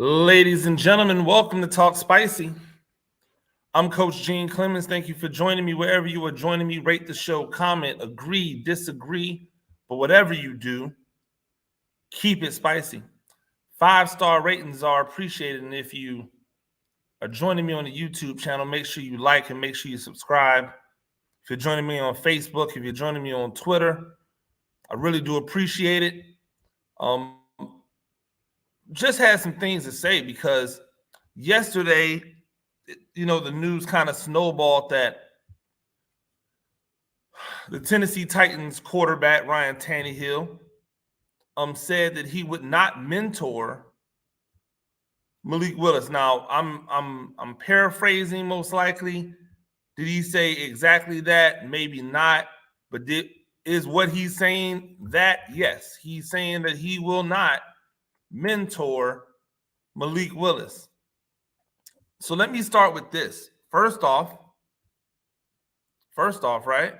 Ladies and gentlemen, welcome to Talk Spicy. I'm Coach Gene Clemens. Thank you for joining me wherever you are joining me. Rate the show, comment, agree, disagree, but whatever you do, keep it spicy. 5-star ratings are appreciated, and if you are joining me on the YouTube channel, make sure you like and make sure you subscribe. If you're joining me on Facebook, if you're joining me on Twitter, I really do appreciate it. Just had some things to say because yesterday, the news kind of snowballed that the Tennessee Titans quarterback Ryan Tannehill said that he would not mentor Malik Willis. Now, I'm paraphrasing most likely. Did he say exactly that? Maybe not. But is what he's saying that? Yes. He's saying that he will not mentor Malik Willis. So let me start with this. First off, right?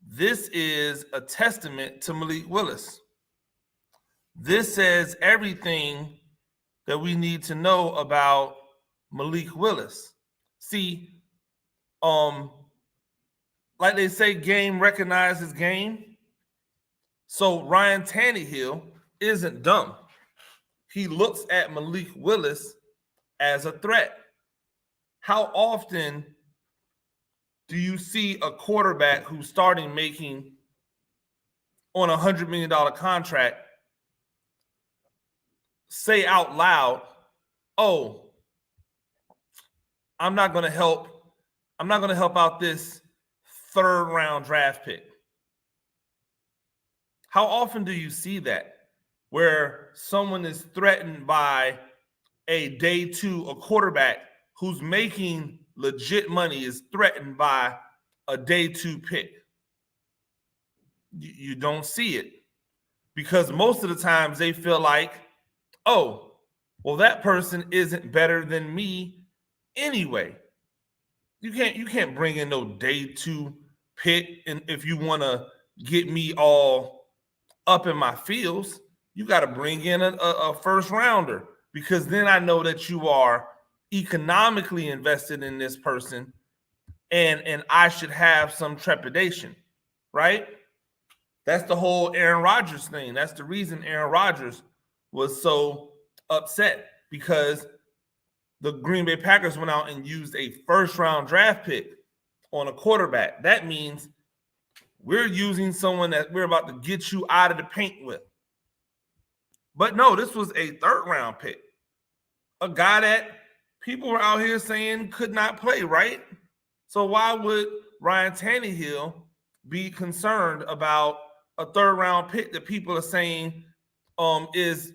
This is a testament to Malik Willis. This says everything that we need to know about Malik Willis. See, like they say, game recognizes game. So Ryan Tannehill isn't dumb. He looks at Malik Willis as a threat. How often do you see a quarterback who's starting making on a $100 million contract say out loud, "Oh, I'm not going to help out this third-round draft pick"? How often do you see that, where someone is threatened by a quarterback who's making legit money is threatened by a day 2 pick? You don't see it, because most of the times they feel like, oh, well, that person isn't better than me anyway. You can't bring in no day 2 pick, and if you want to get me all up in my feels, you got to bring in a first rounder, because then I know that you are economically invested in this person, and I should have some trepidation, right? That's the whole Aaron Rodgers thing. That's the reason Aaron Rodgers was so upset, because the Green Bay Packers went out and used a first-round draft pick on a quarterback. That means we're using someone that we're about to get you out of the paint with. But no, this was a third-round pick. A guy that people were out here saying could not play, right? So why would Ryan Tannehill be concerned about a third-round pick that people are saying is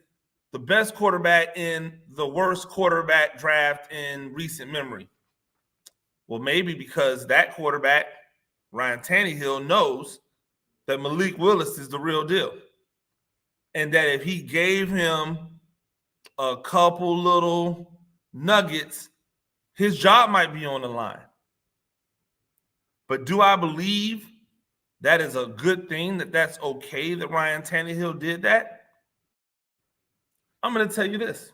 the best quarterback in the worst quarterback draft in recent memory? Well, maybe because that quarterback, Ryan Tannehill, knows that Malik Willis is the real deal, and that if he gave him a couple little nuggets, his job might be on the line. But do I believe that is a good thing, that's okay that Ryan Tannehill did that? I'm going to tell you this.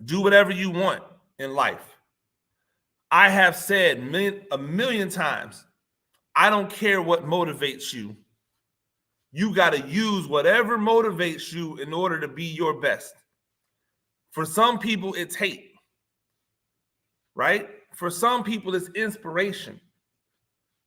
Do whatever you want in life. I have said a million times, I don't care what motivates you. You got to use whatever motivates you in order to be your best. For some people, it's hate, right? For some people, it's inspiration.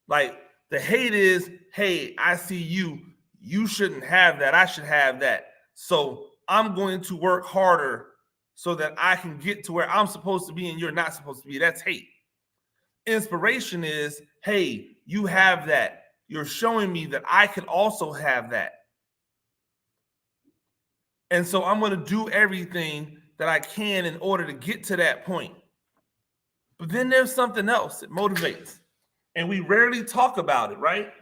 Like, the hate is, hey, I see you. You shouldn't have that. I should have that. So I'm going to work harder so that I can get to where I'm supposed to be and you're not supposed to be. That's hate. Inspiration is, hey, you have that. You're showing me that I can also have that. And so I'm going to do everything that I can in order to get to that point. But then there's something else that motivates. And we rarely talk about it, right?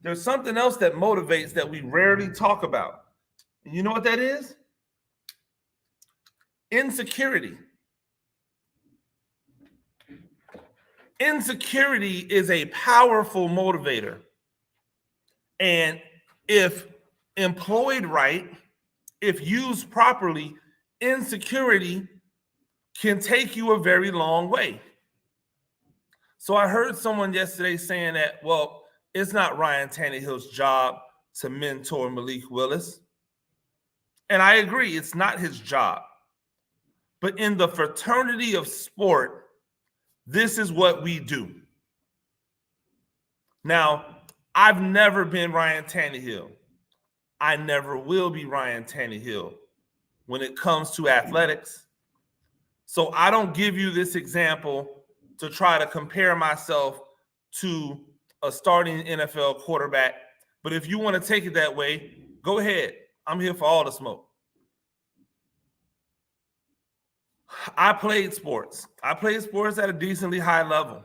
There's something else that motivates that we rarely talk about. And you know what that is? Insecurity. Insecurity is a powerful motivator. And if employed right, if used properly, insecurity can take you a very long way. So I heard someone yesterday saying that, well, it's not Ryan Tannehill's job to mentor Malik Willis. And I agree, it's not his job. But in the fraternity of sport, this is what we do. Now, I've never been Ryan Tannehill. I never will be Ryan Tannehill when it comes to athletics. So I don't give you this example to try to compare myself to a starting NFL quarterback. But if you want to take it that way, go ahead. I'm here for all the smoke. I played sports. I played sports at a decently high level.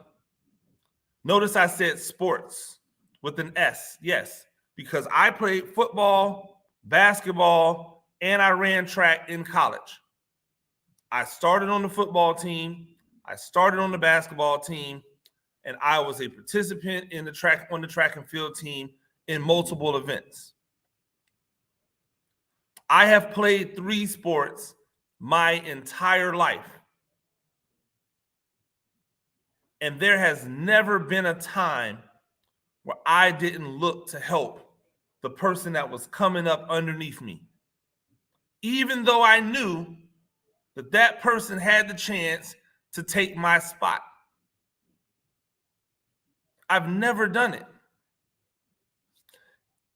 Notice I said sports with an S. Yes, because I played football, basketball, and I ran track in college. I started on the football team. I started on the basketball team, and I was a participant in the track and field team in multiple events. I have played 3 sports my entire life. And there has never been a time where I didn't look to help the person that was coming up underneath me, even though I knew that that person had the chance to take my spot. I've never done it.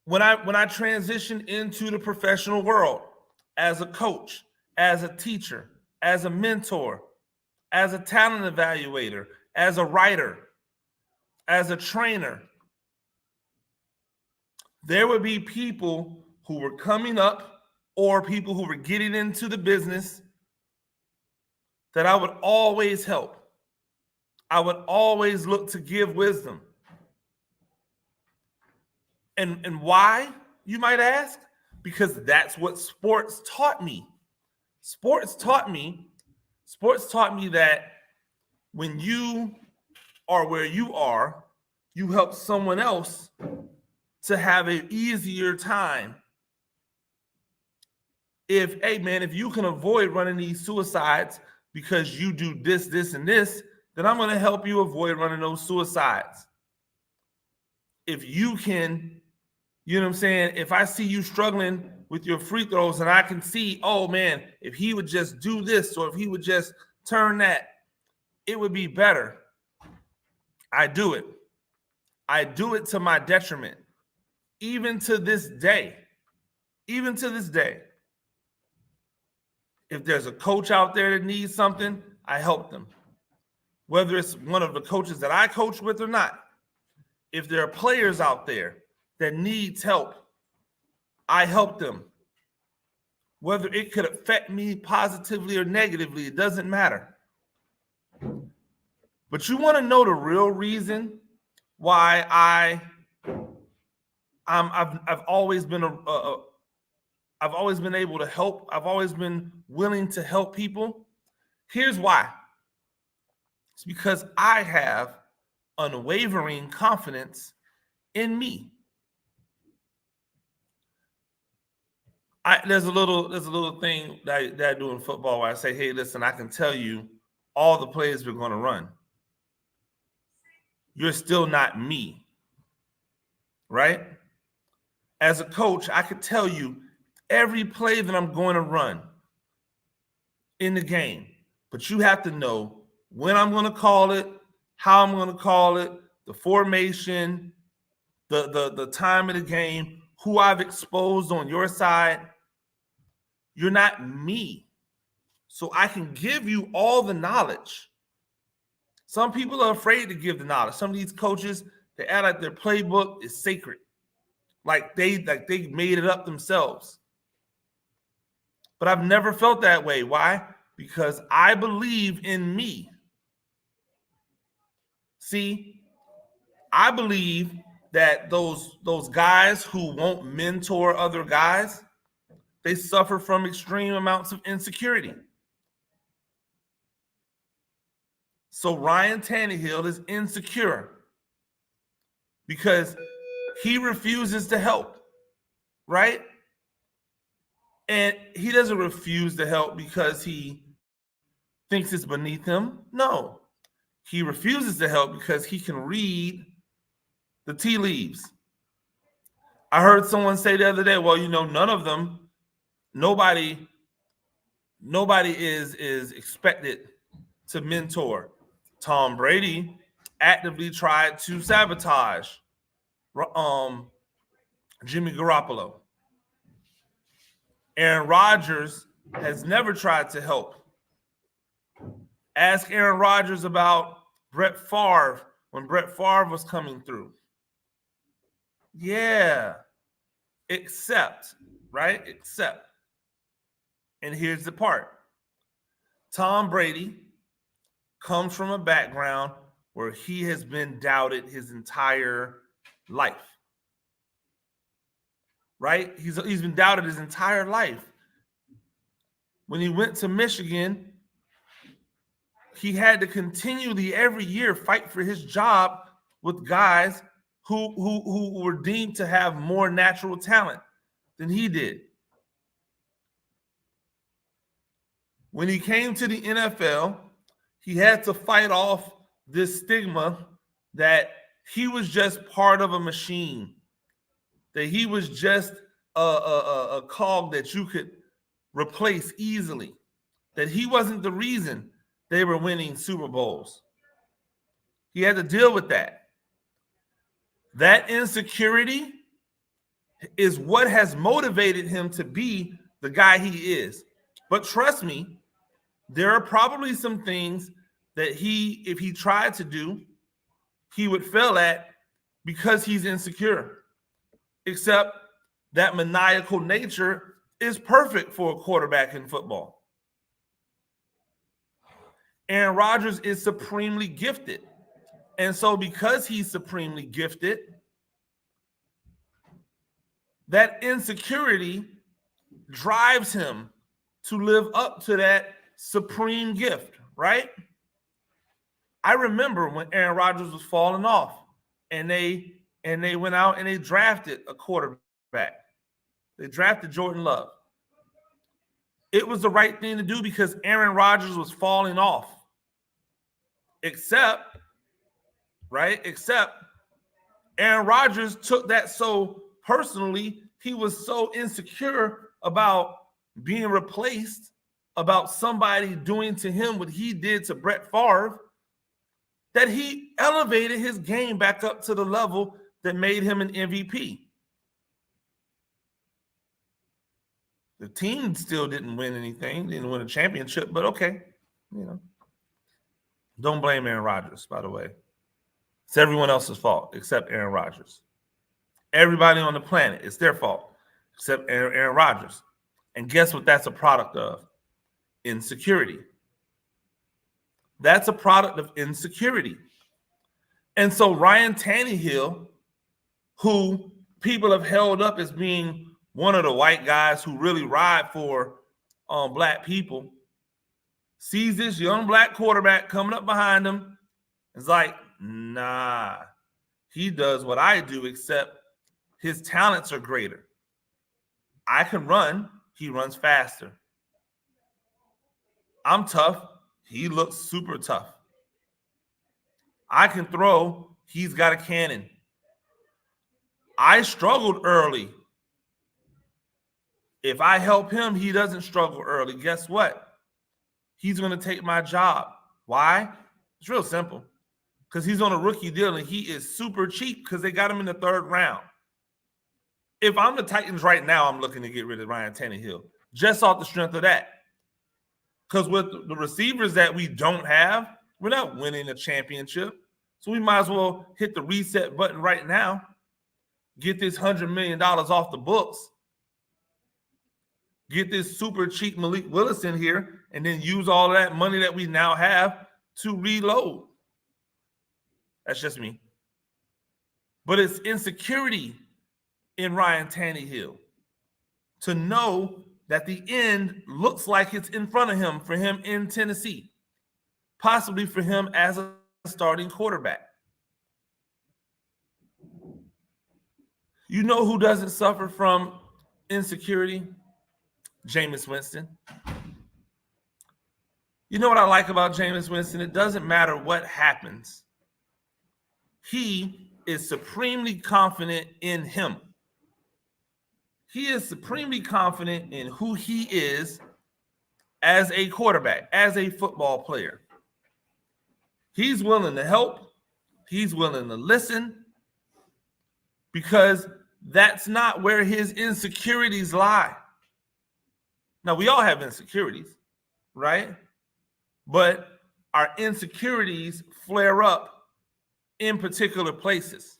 When I transitioned into the professional world as a coach, as a teacher, as a mentor, as a talent evaluator, as a writer, as a trainer, there would be people who were coming up or people who were getting into the business that I would always help. I would always look to give wisdom. And why, you might ask? Because that's what sports taught me. Sports taught me that when you are where you are, you help someone else to have an easier time. If you can avoid running these suicides because you do this, this, and this, then I'm going to help you avoid running those suicides. If you can, you know what I'm saying? If I see you struggling with your free throws and I can see, oh man, if he would just do this or if he would just turn that, it would be better. I do it. I do it to my detriment. Even to this day. Even to this day. If there's a coach out there that needs something, I help them. Whether it's one of the coaches that I coach with or not. If there are players out there that needs help, I help them. Whether it could affect me positively or negatively, it doesn't matter. But you want to know the real reason why I've always been I've always been able to help. I've always been willing to help people. Here's why. It's because I have unwavering confidence in me. There's a little thing that I do in football where I say, hey, listen, I can tell you all the plays we're going to run. You're still not me, right? As a coach, I could tell you every play that I'm going to run in the game, but you have to know when I'm going to call it, how I'm going to call it, the formation, the time of the game, who I've exposed on your side. You're not me. So I can give you all the knowledge. Some people are afraid to give the knowledge. Some of these coaches, they act like their playbook is sacred. Like they made it up themselves. But I've never felt that way. Why? Because I believe in me. See, I believe that those guys who won't mentor other guys, they suffer from extreme amounts of insecurity. So Ryan Tannehill is insecure because he refuses to help, right? And he doesn't refuse to help because he thinks it's beneath him. No, he refuses to help because he can read the tea leaves. I heard someone say the other day, well, none of them, nobody is expected to mentor. Tom Brady actively tried to sabotage Jimmy Garoppolo. Aaron Rodgers has never tried to help. Ask Aaron Rodgers about Brett Favre when Brett Favre was coming through. Yeah, except. And here's the part. Tom Brady comes from a background where he has been doubted his entire life. Right? He's been doubted his entire life. When he went to Michigan, he had to continually every year fight for his job with guys who were deemed to have more natural talent than he did. When he came to the NFL, he had to fight off this stigma that he was just part of a machine, that he was just a cog that you could replace easily, that he wasn't the reason they were winning Super Bowls. He had to deal with that. That insecurity is what has motivated him to be the guy he is. But trust me, there are probably some things that if he tried to do, he would fail at because he's insecure. Except that maniacal nature is perfect for a quarterback in football. Aaron Rodgers is supremely gifted. And so because he's supremely gifted, that insecurity drives him to live up to that supreme gift, right? I remember when Aaron Rodgers was falling off and they went out and they drafted a quarterback. They drafted Jordan Love. It was the right thing to do because Aaron Rodgers was falling off. Except Aaron Rodgers took that so personally. He was so insecure about being replaced, about somebody doing to him what he did to Brett Favre, that he elevated his game back up to the level that made him an MVP. The team still didn't win anything, didn't win a championship, but okay, Don't blame Aaron Rodgers, by the way. It's everyone else's fault except Aaron Rodgers. Everybody on the planet, it's their fault except Aaron Rodgers. And guess what that's a product of? Insecurity. That's a product of insecurity. And so Ryan Tannehill, who people have held up as being one of the white guys who really ride for black people, sees this young black quarterback coming up behind him. It's like, nah, he does what I do, except his talents are greater. I can run, he runs faster. I'm tough, he looks super tough. I can throw, he's got a cannon. I struggled early. If I help him, he doesn't struggle early. Guess what? He's going to take my job. Why? It's real simple. Because he's on a rookie deal and he is super cheap because they got him in the third round. If I'm the Titans right now, I'm looking to get rid of Ryan Tannehill just off the strength of that. Because with the receivers that we don't have, we're not winning a championship. So we might as well hit the reset button right now. Get this $100 million off the books. Get this super cheap Malik Willis in here and then use all that money that we now have to reload. That's just me. But it's insecurity in Ryan Tannehill to know that the end looks like it's in front of him for him in Tennessee, possibly for him as a starting quarterback. You know who doesn't suffer from insecurity? Jameis Winston. You know what I like about Jameis Winston? It doesn't matter what happens. He is supremely confident in him. He is supremely confident in who he is as a quarterback, as a football player. He's willing to help. He's willing to listen because that's not where his insecurities lie. Now, we all have insecurities, right? But our insecurities flare up in particular places.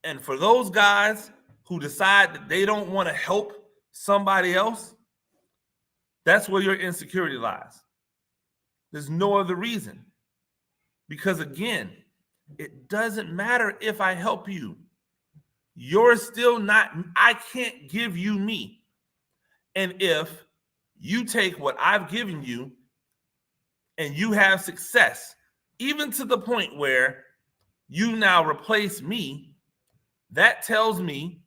And for those guys who decide that they don't want to help somebody else, that's where your insecurity lies. There's no other reason. Because again, it doesn't matter if I help you. You're still not, I can't give you me. And if you take what I've given you and you have success, even to the point where you now replace me, that tells me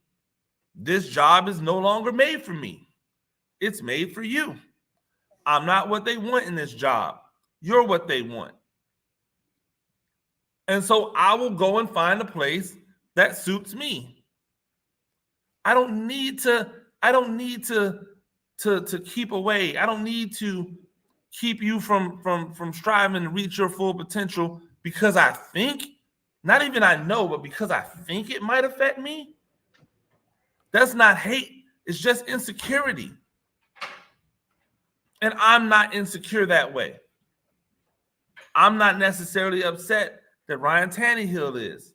this job is no longer made for me. It's made for you. I'm not what they want in this job. You're what they want. And so I will go and find a place that suits me. I don't need to keep away. I don't need to keep you from striving to reach your full potential because I think, not even I know, but because I think it might affect me. That's not hate. It's just insecurity. And I'm not insecure that way. I'm not necessarily upset that Ryan Tannehill is.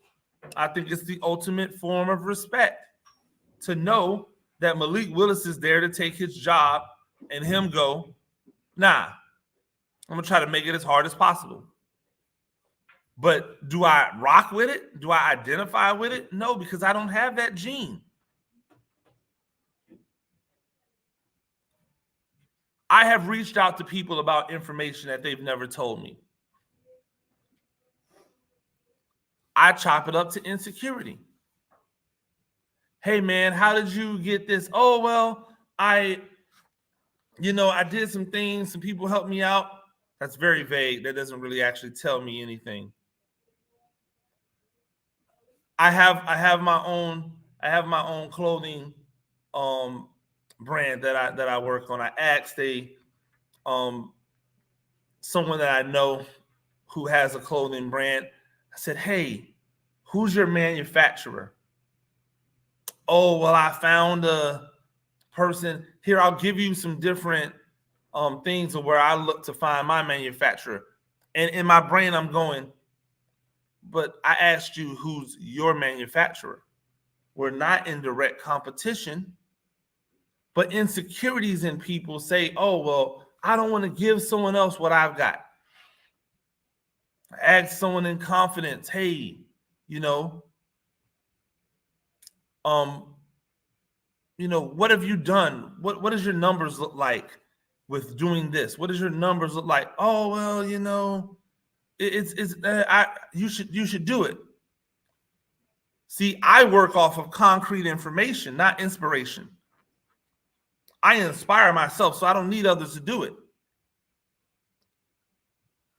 I think it's the ultimate form of respect to know that Malik Willis is there to take his job and him go, nah, I'm going to try to make it as hard as possible. But do I rock with it? Do I identify with it? No, because I don't have that gene. I have reached out to people about information that they've never told me. I chop it up to insecurity. Hey, man, how did you get this? Oh, well, I did some things. Some people helped me out. That's very vague. That doesn't really actually tell me anything. I have my own clothing brand that I work on. I asked someone that I know who has a clothing brand. I said, hey, who's your manufacturer? Oh, well, I found a person. Here, I'll give you some different things of where I look to find my manufacturer. And in my brain, I'm going, but I asked you who's your manufacturer. We're not in direct competition. But insecurities in people say, oh, well, I don't want to give someone else what I've got. I ask someone in confidence, hey, what have you done? What does your numbers look like with doing this? What does your numbers look like? Oh, well, you should do it. See, I work off of concrete information, not inspiration. I inspire myself, so I don't need others to do it.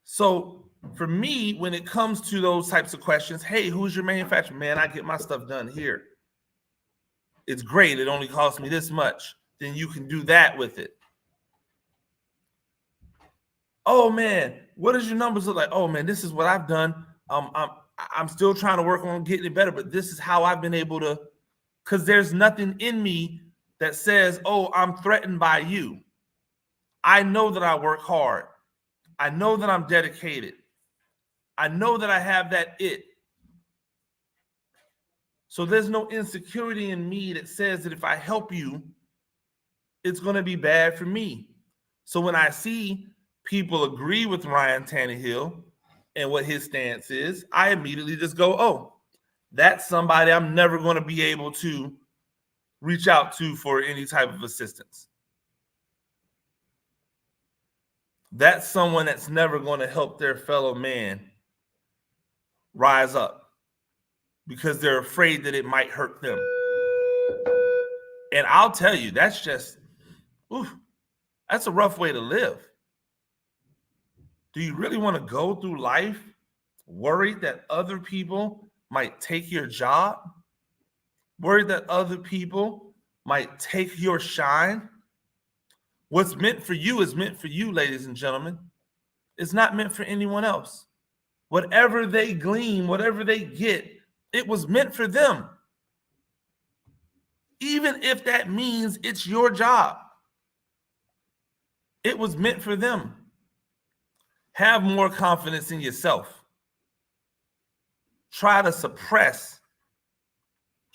So for me, when it comes to those types of questions, hey, who's your manufacturer? Man, I get my stuff done here. It's great. It only costs me this much. Then you can do that with it. Oh, man, what does your numbers look like? Oh, man, this is what I've done. I'm still trying to work on getting it better, but this is how I've been able to, because there's nothing in me that says, oh, I'm threatened by you. I know that I work hard. I know that I'm dedicated. I know that I have that it. So there's no insecurity in me that says that if I help you, it's going to be bad for me. So when I see people agree with Ryan Tannehill and what his stance is, I immediately just go, oh, that's somebody I'm never going to be able to reach out to for any type of assistance. That's someone that's never going to help their fellow man rise up because they're afraid that it might hurt them. And I'll tell you, that's just Oof, that's a rough way to live. Do you really want to go through life worried that other people might take your job? Worried that other people might take your shine? What's meant for you is meant for you, ladies and gentlemen. It's not meant for anyone else. Whatever they glean, whatever they get, it was meant for them. Even if that means it's your job, it was meant for them. Have more confidence in yourself. Try to suppress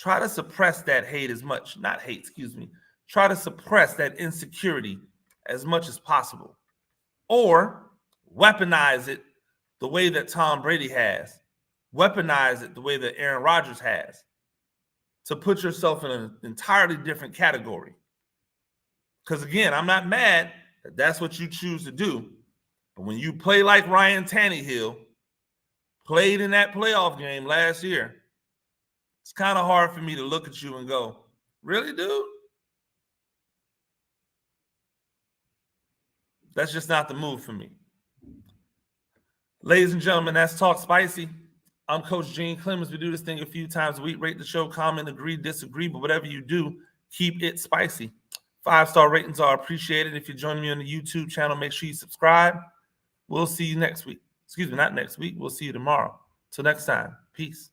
that hate as much, not hate, excuse me. Try to suppress that insecurity as much as possible. Or weaponize it the way that Tom Brady has. Weaponize it the way that Aaron Rodgers has, to put yourself in an entirely different category. Because again, I'm not mad that that's what you choose to do. But when you play like Ryan Tannehill played in that playoff game last year, it's kind of hard for me to look at you and go, really, dude? That's just not the move for me. Ladies and gentlemen, that's Talk Spicy. I'm Coach Gene Clemens. We do this thing a few times a week. Rate the show, comment, agree, disagree, but whatever you do, keep it spicy. 5-star ratings are appreciated. If you're joining me on the YouTube channel, make sure you subscribe. We'll see you next week. Excuse me, not next week. We'll see you tomorrow. Till next time, peace.